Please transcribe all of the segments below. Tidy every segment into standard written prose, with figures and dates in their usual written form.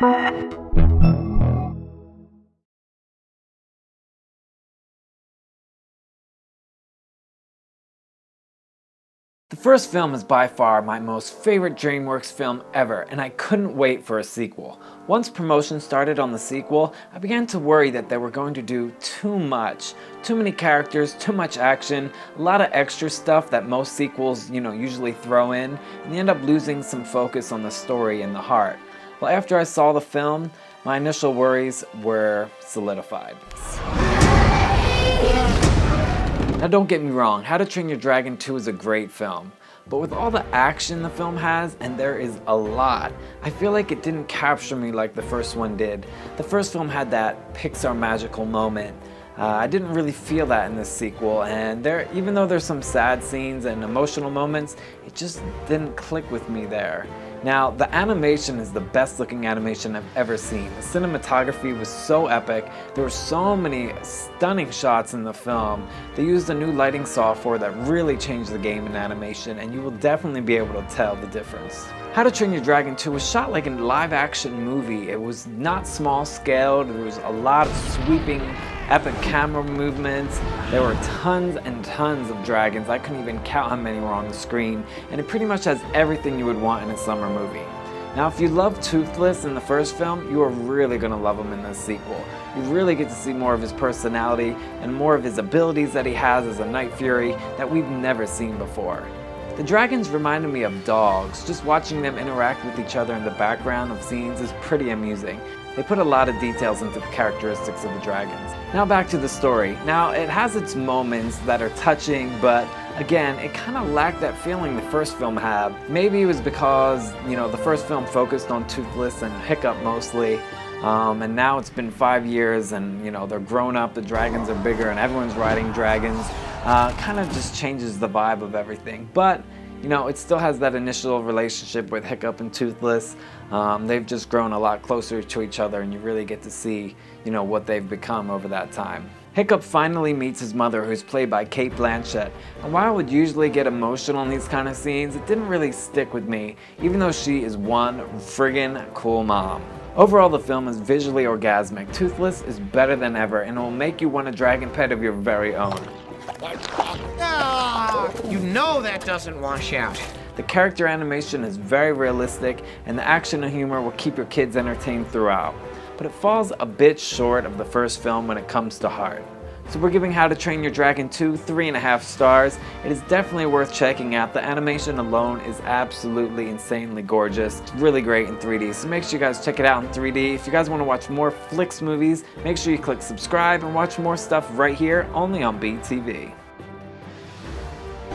The first film is by far my most favorite Dreamworks film ever, and I couldn't wait for a sequel. Once promotion started on the sequel, I began to worry that they were going to do too much. Too many characters, too much action, a lot of extra stuff that most sequels, usually throw in, and you end up losing some focus on the story and the heart. Well, after I saw the film, my initial worries were solidified. Now don't get me wrong, How to Train Your Dragon 2 is a great film, but with all the action the film has, and there is a lot, I feel like it didn't capture me like the first one did. The first film had that Pixar magical moment. I didn't really feel that in this sequel, and even though there's some sad scenes and emotional moments, it just didn't click with me there. Now, the animation is the best looking animation I've ever seen. The cinematography was so epic. There were so many stunning shots in the film. They used a new lighting software that really changed the game in animation, and you will definitely be able to tell the difference. How to Train Your Dragon 2 was shot like a live action movie. It was not small scaled. There was a lot of sweeping, epic camera movements. There were tons and tons of dragons. I couldn't even count how many were on the screen, and it pretty much has everything you would want in a summer movie. Now, if you love Toothless in the first film, you are really going to love him in this sequel. You really get to see more of his personality and more of his abilities that he has as a Night Fury that we've never seen before. The dragons reminded me of dogs. Just watching them interact with each other in the background of scenes is pretty amusing. They put a lot of details into the characteristics of the dragons. Now back to the story. Now it has its moments that are touching, but again, it kind of lacked that feeling the first film had. Maybe it was because, the first film focused on Toothless and Hiccup mostly, and now it's been 5 years and, they're grown up, the dragons are bigger, and everyone's riding dragons. Kind of just changes the vibe of everything. But, it still has that initial relationship with Hiccup and Toothless. They've just grown a lot closer to each other, and you really get to see, what they've become over that time. Hiccup finally meets his mother, who's played by Cate Blanchett, and while I would usually get emotional in these kind of scenes, it didn't really stick with me, even though she is one friggin' cool mom. Overall, the film is visually orgasmic. Toothless is better than ever, and it will make you want a dragon pet of your very own. You know that doesn't wash out. The character animation is very realistic, and the action and humor will keep your kids entertained throughout. But it falls a bit short of the first film when it comes to heart. So we're giving How to Train Your Dragon 2 3.5 stars. It is definitely worth checking out. The animation alone is absolutely insanely gorgeous. It's really great in 3D, so make sure you guys check it out in 3D. If you guys want to watch more Flicks movies, make sure you click subscribe and watch more stuff right here, only on BTV.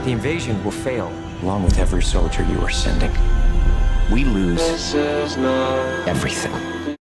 The invasion will fail, along with every soldier you are sending. We lose everything.